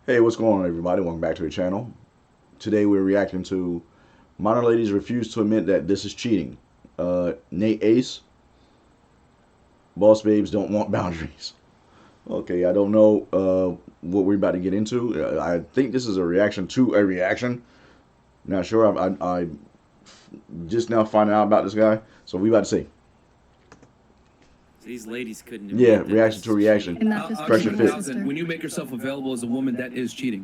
Hey, what's going on, everybody? Welcome back to the channel. Today we're reacting to minor ladies refuse to admit that this is cheating. Nate Ace, boss babes don't want boundaries. Okay, I don't know what we're about to get into. I think this is a reaction to a reaction. Not sure. I just now finding out about this guy, so we about to see. These ladies couldn't Yeah, admit that reaction this to is reaction. cheating. Pressure fit. When you make yourself available as a woman, that is cheating.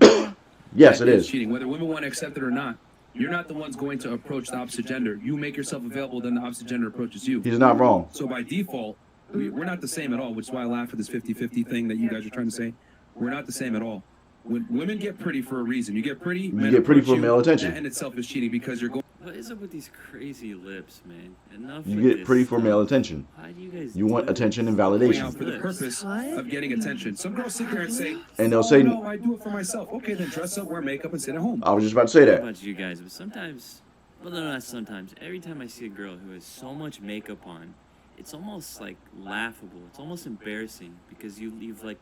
Yes, That it is is. cheating. Whether women want to accept it or not, you're not the ones going to approach the opposite gender. You make yourself available, then the opposite gender approaches you. He's not wrong. So by default, we're not the same at all, which is why I laugh at this 50-50 thing that you guys are trying to say. We're not the same at all. When women get pretty for a reason, you get pretty, men get pretty approach for male attention. That in itself is cheating because you're going. What is up with these crazy lips, man? Enough You with get this pretty for stuff. male attention. Why do you guys You want do attention and this? Going validation. out for the purpose of getting attention. Some girls sit there and say, And they'll "Oh, say, no, I do it for myself." Okay, then dress up, wear makeup, and sit at home. I was just about to say I don't know that. about you guys, but sometimes, well, no, not sometimes. Every time I see a girl who has so much makeup on, it's almost like laughable. It's almost embarrassing because you've like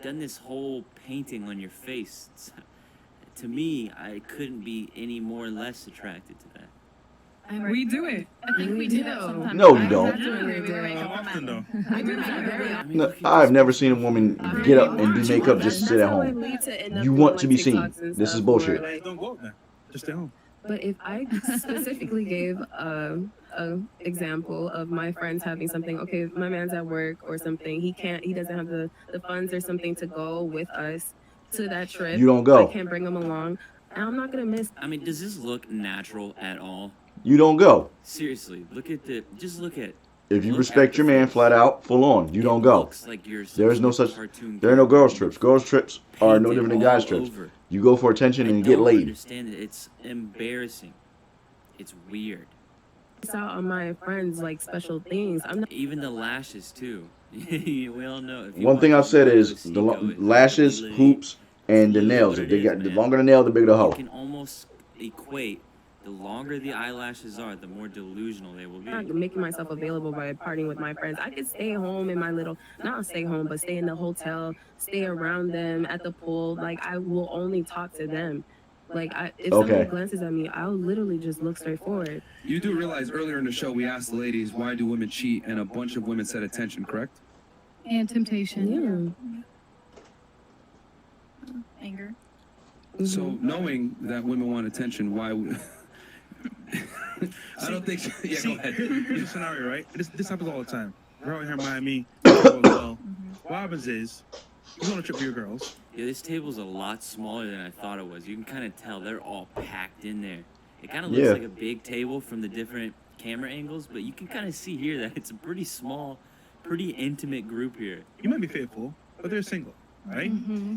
done this whole painting on your face. To me, I couldn't be any more or less attracted to that. We do it. I think we do that sometimes. No, you don't. How often though? I do that very often. I mean, No, look at I've this never picture. seen a woman get up and do makeup just to sit at home. You want to be seen. This is bullshit. Don't go out there. Just stay home. But if I specifically gave a example of my friends having something, okay, if my man's at work or something, he doesn't have the funds or something to go with us to that trip. You don't go. I can't bring him along. And I'm not gonna miss. I mean, does this look natural at all? You don't go. Seriously, just look at. If you look respect at your the man face. flat out, full on, you don't go. Looks like you're There is some no sort of such. cartoon There are no girls character. trips. Girls trips are no Painted different than guys all trips. over. You go for attention and you get I laid. understand it. It's embarrassing. It's weird. Out on my friends like special things. I'm not. Even the lashes too. We all know. If you One watch thing I've said Lilo is the Seco, it's lashes, literally- hoops, and the it's nails. literally If they what got it the is, longer the nail, the bigger the You hoe. can almost equate the longer the eyelashes are, the more delusional they will be. I'm not making myself available by partying with my friends. I could stay home in my little, not stay home, but stay in the hotel, stay around them at the pool. Like I will only talk to them. Like if Okay. someone glances at me, I'll literally just look straight forward. You do realize earlier in the show we asked the ladies why do women cheat, and a bunch of women said attention, correct? And temptation. Yeah. Anger. So knowing that women want attention, why? I don't think. Yeah, go ahead. Here's a scenario, right? This happens all the time. We're out here in Miami. Well, what happens is, you go on a trip with your girls. Yeah, this table's a lot smaller than I thought it was. You can kind of tell they're all packed in there. It kind of looks Yeah. like a big table from the different camera angles, but you can kind of see here that it's a pretty small, pretty intimate group here. You might be faithful, but they're single, right?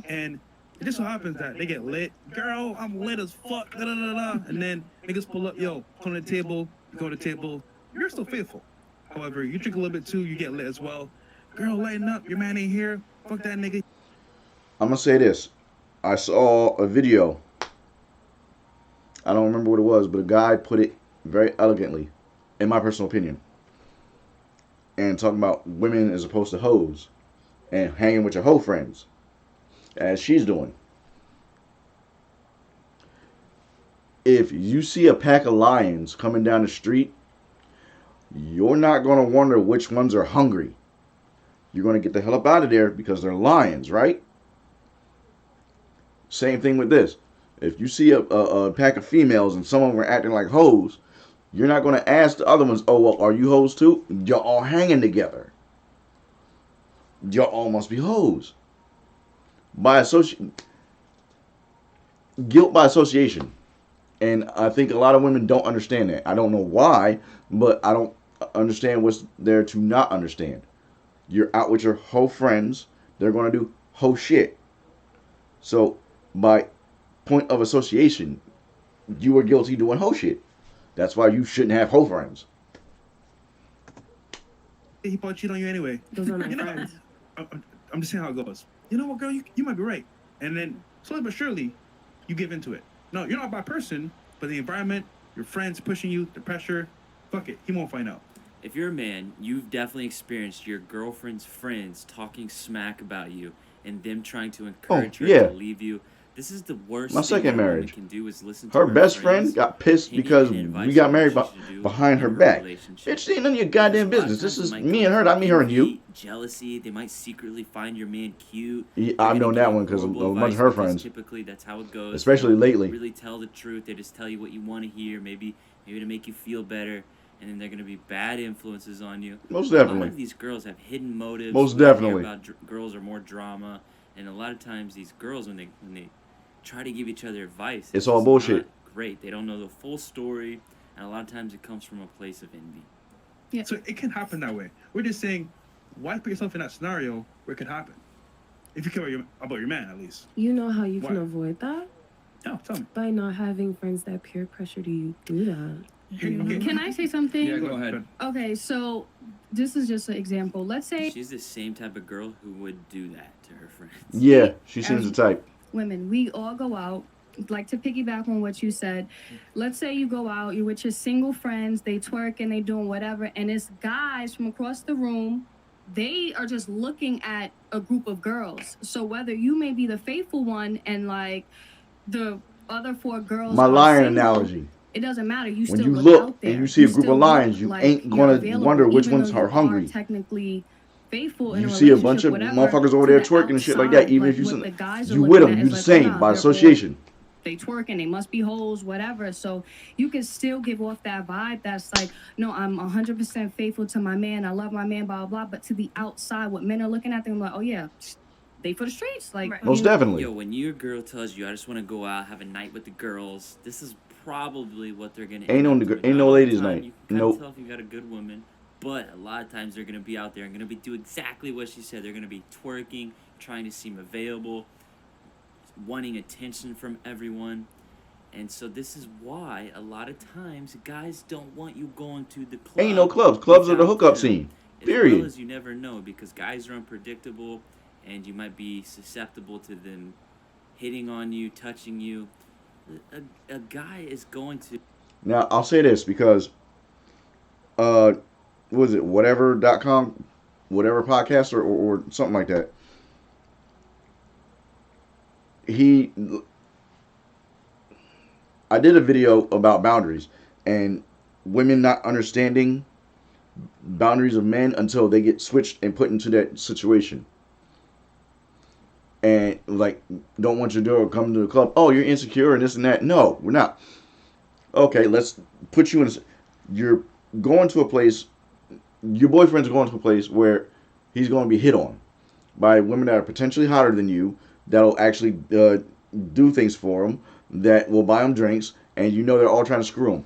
And it just so happens that they get lit. Girl, I'm lit as fuck. Da, da, da, da. And then niggas pull up, yo, come to the table, you go to the table. You're still faithful. However, you drink a little bit too, you get lit as well. Girl, lighten up. Your man ain't here. Fuck that nigga. I'm gonna say this. I saw a video. I don't remember what it was, but a guy put it very elegantly, in my personal opinion. And talking about women as opposed to hoes. And hanging with your hoe friends. As she's doing. If you see a pack of lions coming down the street, you're not going to wonder which ones are hungry. You're going to get the hell up out of there because they're lions, right? Same thing with this. If you see a pack of females and some of them are acting like hoes, you're not going to ask the other ones, oh, well, are you hoes too? You're all hanging together. You all must be hoes. Guilt by association. And I think a lot of women don't understand that. I don't know why, but I don't understand what's there to not understand. You're out with your hoe friends. They're going to do hoe shit. So, by point of association, you are guilty doing hoe shit. That's why you shouldn't have hoe friends. He probably cheat on you anyway. Those are my You know, friends. I'm just saying how it goes. You know what, girl? You might be right. And then, slowly but surely, you give into it. No, you're not a bad person, but the environment, your friends pushing you, the pressure, fuck it. He won't find out. If you're a man, you've definitely experienced your girlfriend's friends talking smack about you and them trying to encourage her yeah. to leave you. This is the worst My thing second that a woman marriage. can do is listen to Her her best friends friend got pissed opinion because and advice we got on married what she should do behind in her her back. relationship. Bitch, ain't none of your Because goddamn a lot of business. This times it is might me come and her, from not me, her and you. envy, jealousy. They might secretly find your man cute. Yeah, They're I've gonna known give that you one because a horrible bunch of advice her because friends, typically that's how it goes. They especially don't lately. really tell the truth. They just tell you what you want to hear, maybe to make you feel better, and then they're gonna be bad influences on you. Most A lot definitely. of these girls have hidden motives. Most We hear definitely. about girls are more drama, and a lot of times these girls when they try to give each other advice, It's all just bullshit. not great. They don't know the full story, and a lot of times it comes from a place of envy. Yeah. So it can happen that way. We're just saying, why put yourself in that scenario where it could happen? If you care about your man, at least. You know how you can Why? avoid that? No, tell me. By not having friends that peer pressure you do that. Can I say something? Yeah, go ahead. Okay, so this is just an example. Let's say She's the same type of girl who would do that to her friends. Yeah, she seems the type. women, we all go out. Like to piggyback on what you said, let's say you go out, you're with your single friends, they twerk and they doing whatever, and it's guys from across the room. They are just looking at a group of girls. So whether you may be the faithful one and like the other four girls, My are lion single, analogy. it doesn't matter. You When still you look look out there. and you see a group still of lions, look you like ain't you're gonna available, wonder which even ones though are you hungry. Technically faithful in You a see a bunch relationship, of whatever, motherfuckers over to there the twerking and shit like that. outside, Even like, if you what the guys are you with looking them, at you is the like, same oh, nah, by they're all- association. they twerking, they must be hoes, whatever. So you can still give off that vibe that's like, no, I'm 100% faithful to my man. I love my man, blah, blah, blah. But to the outside, what men are looking at, they're like, oh, yeah, they for the streets. Like, Right. Most definitely. Yo, when your girl tells you, I just want to go out, have a night with the girls, this is probably what they're going to Ain't no ladies' night. You can Nope. tell if you got a good woman, but a lot of times they're going to be out there and going to do exactly what she said. They're going to be twerking, trying to seem available, wanting attention from everyone. And so this is why a lot of times guys don't want you going to the club. Ain't no clubs. Clubs are the without hookup them. scene. As Period. well as you never know, because guys are unpredictable and you might be susceptible to them hitting on you, touching you. A guy is going to... Now I'll say this because what was it, whatever.com, whatever podcast or something like that. I did a video about boundaries and women not understanding boundaries of men until they get switched and put into that situation. And like, don't want your girl to come to the club. Oh, you're insecure and this and that. No, we're not. Okay, let's put you in. You're going to a place. Your boyfriend's going to a place where he's going to be hit on by women that are potentially hotter than you. That'll actually do things for him. That will buy him drinks, and you know they're all trying to screw him.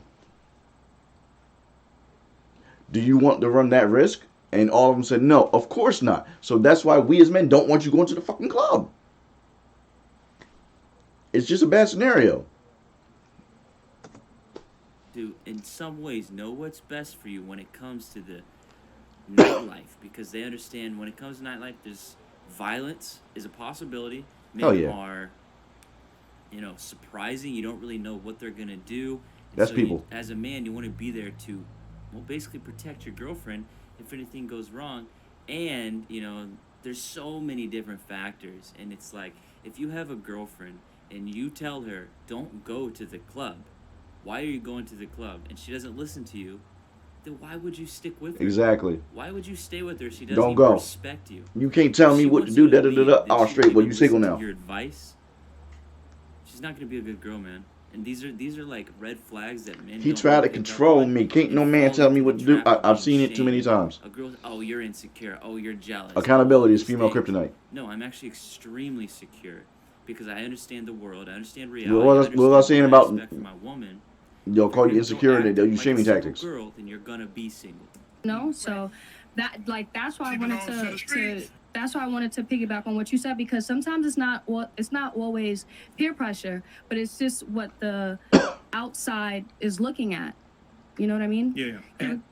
Do you want to run that risk? And all of them said no, of course not. So that's why we as men don't want you going to the fucking club. It's just a bad scenario. do, in some ways, know what's best for you when it comes to the nightlife, because they understand when it comes to nightlife, there's violence is a possibility. Men Hell yeah. are, surprising. You don't really know what they're gonna do. And That's so people. as a man, you want to be there to, well, basically protect your girlfriend if anything goes wrong. And there's so many different factors, and it's like if you have a girlfriend and you tell her don't go to the club, why are you going to the club? And she doesn't listen to you, then why would you stick with her? Exactly. Why would you stay with her? She doesn't Don't even go. respect you. You can't tell me She what to wants do. you Da to da da leave, da. then Oh, she straight. won't Well, even you single listen to now. your advice. She's not gonna be a good girl, man. And these are like red flags that men. He don't tried to pick up control on me. Can't and no man fall tell me into what the to do. trap of I've being seen it too many shamed. times. A girl, oh, you're insecure. Oh, you're jealous. Accountability is All these female things. kryptonite. No, I'm actually extremely secure because I understand the world. I understand reality. What was I understand saying what about? expect from my woman. They'll call you If insecure and don't they'll act use like a shaming single tactics. girl, then you're gonna be single. So that's why I wanted to that's why I wanted to piggyback on what you said, because sometimes it's not always peer pressure, but it's just what the outside is looking at. You know what I mean? Yeah.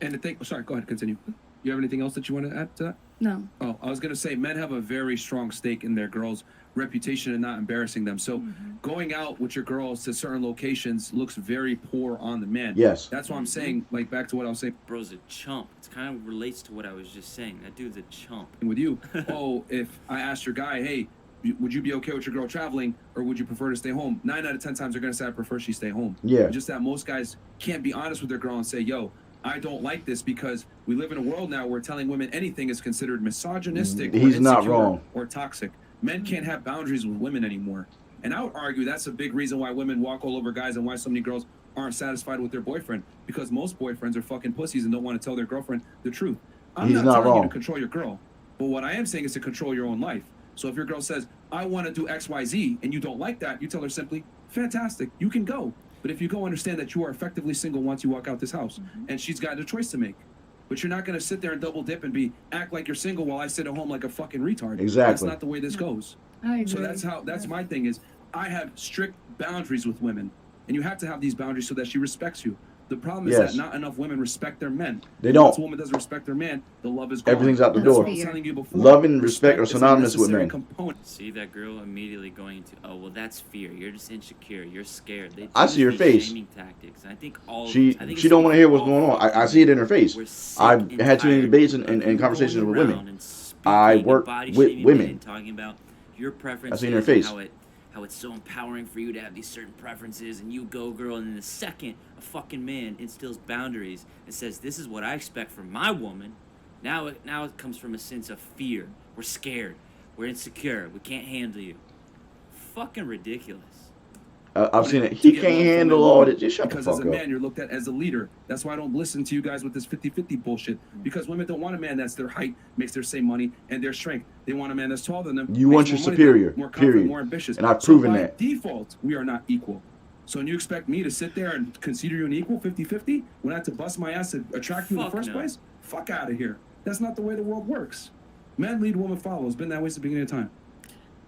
And the thing, sorry, go ahead, continue. You have anything else that you want to add to that? No. Oh, I was going to say, men have a very strong stake in their girls' reputation and not embarrassing them. So going out with your girls to certain locations looks very poor on the man. Yes. That's why I'm saying, like, back to what I was saying Bro's a chump. It kind of relates to what I was just saying. That dude's a chump. with you. Oh, if I asked your guy, hey, would you be okay with your girl traveling, or would you prefer to stay home? 9 out of 10 times they're gonna say I prefer she stay home. Yeah. Just that most guys can't be honest with their girl and say, yo, I don't like this, because we live in a world now where telling women anything is considered misogynistic, He's or not insecure, wrong. or toxic. Men can't have boundaries with women anymore. And I would argue that's a big reason why women walk all over guys and why so many girls aren't satisfied with their boyfriend, because most boyfriends are fucking pussies and don't want to tell their girlfriend the truth. I'm He's not not telling you wrong. to control your girl, but what I am saying is to control your own life. So if your girl says, I want to do XYZ, and you don't like that, you tell her simply, fantastic, you can go. But if you go, understand that you are effectively single once you walk out this house, and she's got a choice to make. But you're not going to sit there and double dip and act like you're single while I sit at home like a fucking retard. Exactly. That's not the way this goes. I agree. So that's my thing is, I have strict boundaries with women, and you have to have these boundaries so that she respects you. The problem is Yes. that not enough women respect their men. They don't. Once a woman doesn't respect their man, the love is gone. Everything's out the That's door. what I was telling you before. Love and respect are is a synonymous with necessary men. component. See that girl immediately going into, oh well, that's fear. You're just insecure. You're scared. They I see her use these face. shaming tactics. And I think all She I think she it's don't want to hear what's all going on. I see it in her face. We're sick I've and had too many tired debates and, of and people conversations going with around women. and speaking I and work body with shaming women. men and talking about your preferences. I see in her and face. How it's so empowering for you to have these certain preferences, and you go, girl. And then the second a fucking man instills boundaries and says, "This is what I expect from my woman," now it comes from a sense of fear. We're scared. We're insecure. We can't handle you. Fucking ridiculous. I've seen it. To He get can't love from handle a all woman, that. Just shut the because as fuck a up. man, you're looked at as a leader. That's why I don't listen to you guys with this 50-50 bullshit. Because women don't want a man that's their height, makes their same money, and their strength. They want a man that's taller than them. You makes want more your money than them, superior, more confident, period. more ambitious. And I've So proven by that. default, we are not equal. So when you expect me to sit there and consider you an equal 50-50 when I have to bust my ass to attract you in the Fuck first no. place? Fuck out of here. That's not the way the world works. Men lead, women follow. It's been that way since the beginning of time.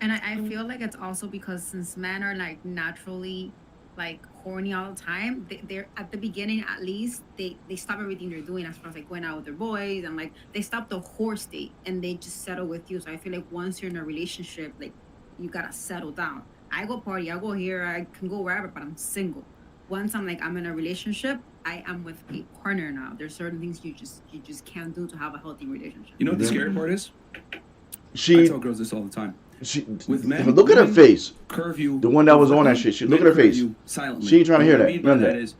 And I feel like it's also because since men are like naturally like horny all the time, they're at the beginning at least they stop everything they're doing as far as like going out with their boys, and like they stop the whore state and they just settle with you. So I feel like once you're in a relationship, like you gotta settle down. I go party, I go here, I can go wherever, but I'm single. Once I'm in a relationship, I am with a partner now. There's certain things you just can't do to have a healthy relationship. You know what the Yeah. scary part is? I She tell girls this all the time. she With men, look at her women face. Curve you. The one that was on that overtly. shit. She, Men look at her curve face. you silently. She ain't trying to hear What I that. mean by None of that that. is,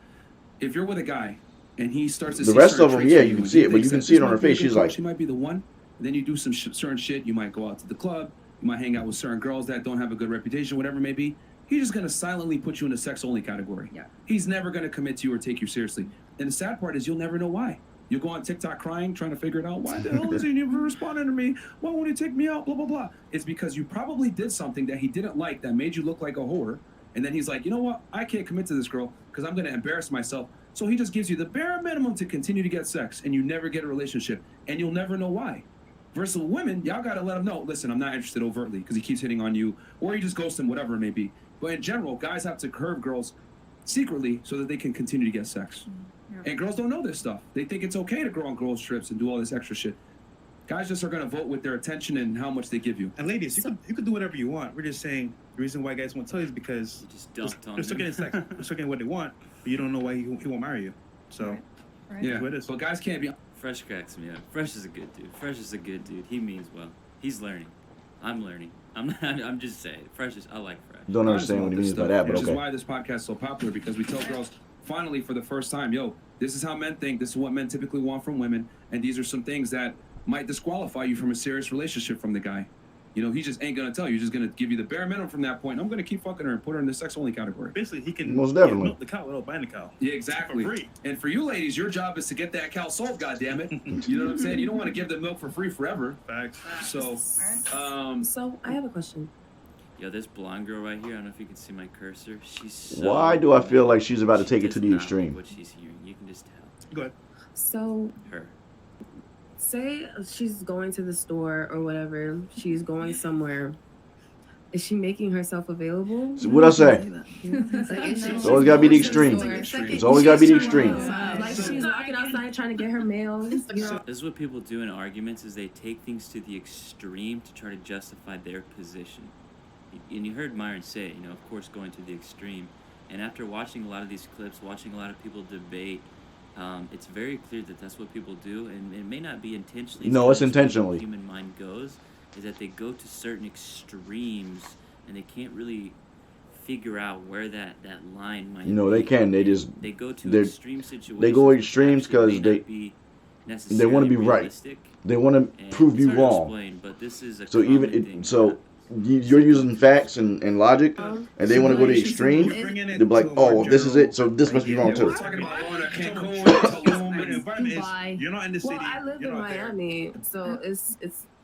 if you're with a guy and he starts to The see rest certain of 'em, traits yeah, in you can and see he it, but thinks you can that see it this on her might be a face. good She's girl, like- she might be the one. And then you do some certain shit. You might go out to the club. You might hang out with certain girls that don't have a good reputation, whatever it may be. He's just gonna silently put you in a sex only category. Yeah. He's never gonna commit to you or take you seriously. And the sad part is you'll never know why. You'll go on TikTok crying, trying to figure it out. Why the hell is he never responding to me? Why won't he take me out? Blah, blah, blah. It's because you probably did something that he didn't like that made you look like a whore. And then he's like, you know what? I can't commit to this girl because I'm going to embarrass myself. So he just gives you the bare minimum to continue to get sex, and you never get a relationship. And you'll never know why. Versus women, y'all got to let him know, listen, I'm not interested overtly because he keeps hitting on you, or you just ghost him, whatever it may be. But in general, guys have to curve girls secretly so that they can continue to get sex. And girls don't know this stuff. They think it's okay to go on girls' trips and do all this extra shit. Guys just are going to vote with their attention and how much they give you. And ladies, you could do whatever you want. We're just saying the reason why guys won't tell you is because You just dunked on they're still getting sex. They're still getting what they want, but you don't know why he won't marry you. So Right. Yeah, what it is. but guys can't be. Fresh cracks me up. Fresh is a good dude. Fresh is a good dude. He means well. He's learning. I'm learning. I'm just saying. Fresh is. I like Fresh. Don't honest understand about what he this means by stuff, that, but which okay. is why this podcast is so popular, because we tell girls finally for the first time, yo, this is how men think. This is what men typically want from women, and these are some things that might disqualify you from a serious relationship from the guy. You know, he just ain't gonna tell you. He's just gonna give you the bare minimum from that point. I'm gonna keep fucking her and put her in the sex only category. Basically, he can Most definitely. milk the cow without buying the cow. Yeah, exactly. For free. And for you ladies, your job is to get that cow sold, goddammit. You know what I'm saying? You don't want to give them milk for free forever. Facts. So, So I have a question. Yo, this blonde girl right here. I don't know if you can see my cursor. She's so. Why do I feel like she's about to She take it does to the not like extreme? What she's hearing, you can just tell. Go ahead. So Her. say she's going to the store or whatever. She's going somewhere. Is she making herself available? So what I say? It's always gotta be the extreme. It's always gotta be the extreme. Like she's walking outside trying to get her mail. You know, This is what people do in arguments: is they take things to the extreme to try to justify their position. And you heard Myron say it, you know, of course, going to the extreme. And after watching a lot of these clips, watching a lot of people debate, it's very clear that that's what people do, and it may not be intentionally. No, it's just the way the intentionally. Human mind goes, is that they go to certain extremes and they can't really figure out where that line might You know, be. they can. They And just they go to they're- extreme situations. they go which extremes actually may 'cause they- not be they necessarily want to be right. realistic. They want to And prove it's you hard to wrong. explain, but this is a So common even thing. you're using facts and logic, Um, and they want to go to like, extreme. We're bringing it They're like, to a more oh, this is it. So this general must be wrong Yeah, too. we're talking about going to Cancun, Tulum, Tulum, the environment is Dubai. you're not in the city. Well, I live you're in not there. Miami, so it's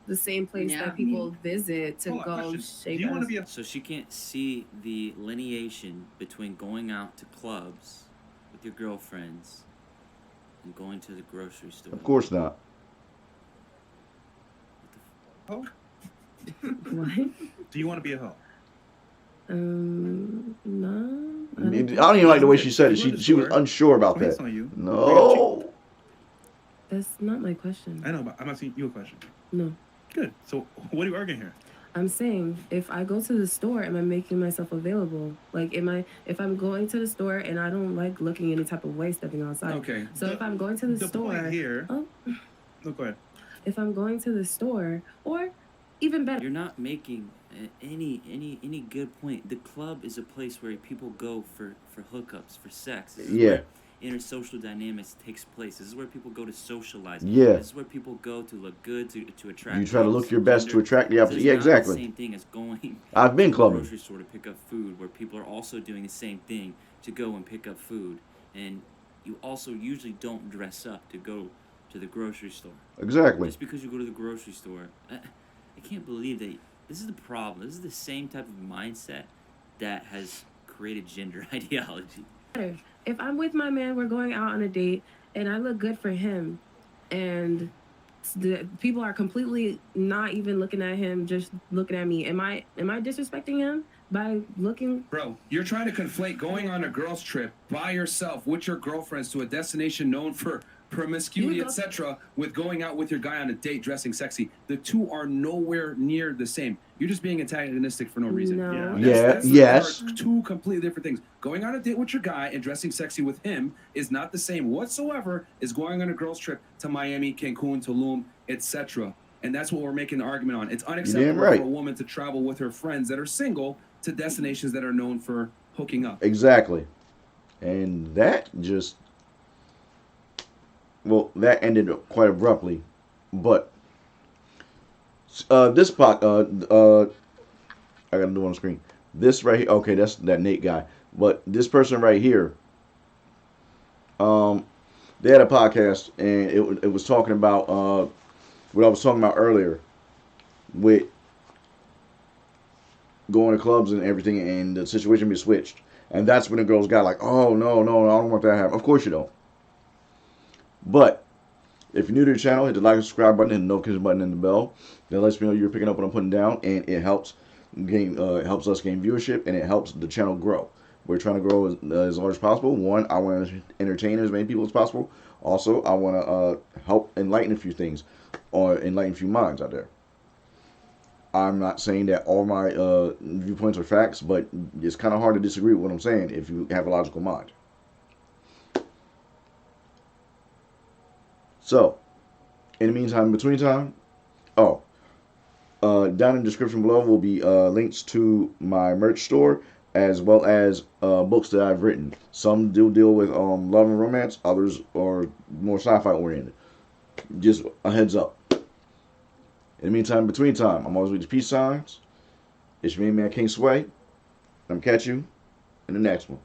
the same place Yeah. that people visit to Hold on, go question. shake Do you want to ass. be a So she can't see the lineation between going out to clubs with your girlfriends and going to the grocery store. Of course not. hoe? What? Do you want to be a hoe? No. I don't even like the way she said it. She was unsure about So it's that. on you. No. That's not my question. I know, but I'm asking you a question. No. Good. So what are you arguing here? I'm saying if I go to the store, am I making myself available? Like, if I'm going to the store and I don't like looking any type of way stepping outside. Okay. So if I'm going to the store, point here. oh, No, go ahead. if I'm going to the store, or even better, You're not making any good point. The club is a place where people go for hookups, for sex. This is Yeah. where intersocial dynamics takes place. This is where people go to socialize. Yeah. This is where people go to look good, to attract. You try to look your best to gender. attract the This opposite. is Yeah, not the exactly. same thing as going I've been to the clubbing. grocery store to pick up food, where people are also doing the same thing to go and pick up food, and you also usually don't dress up to go to the grocery store. Exactly. Just because you go to the grocery store, I can't believe that this is the problem. This is the same type of mindset that has created gender ideology. if I'm with my man, we're going out on a date, and I look good for him, and the people are completely not even looking at him, just looking at me. Am I disrespecting him by looking? Bro, you're trying to conflate going on a girls' trip by yourself with your girlfriends to a destination known for promiscuity, You go- etc., with going out with your guy on a date dressing sexy. The two are nowhere near the same. You're just being antagonistic for no reason. No. Yeah. Yes. Are two completely different things. Going on a date with your guy and dressing sexy with him is not the same whatsoever as going on a girls' trip to Miami, Cancun, Tulum, etc. And that's what we're making the argument on. It's unacceptable right. for a woman to travel with her friends that are single to destinations that are known for hooking up. Exactly. And that just, well, that ended quite abruptly. But this pot, I gotta do it on the screen. This right here, okay, that's that Nate guy. But this person right here, they had a podcast and it was talking about what I was talking about earlier with going to clubs and everything, and the situation be switched. And that's when the girls got like, oh, no, I don't want that to happen. Of course you don't. But if you're new to the channel, hit the like and subscribe button and the notification button and the bell. That lets me know you're picking up what I'm putting down, and it helps us gain viewership, and it helps the channel grow. We're trying to grow as large as possible. One, I want to entertain as many people as possible. Also, I want to help enlighten a few things, or enlighten a few minds out there. I'm not saying that all my viewpoints are facts, but it's kind of hard to disagree with what I'm saying if you have a logical mind. So, in the meantime, between time, down in the description below will be links to my merch store, as well as books that I've written. Some do deal with love and romance, others are more sci-fi oriented. Just a heads up. In the meantime, between time, I'm always with the peace signs. It's your main man, King Sway. I'm catch you in the next one.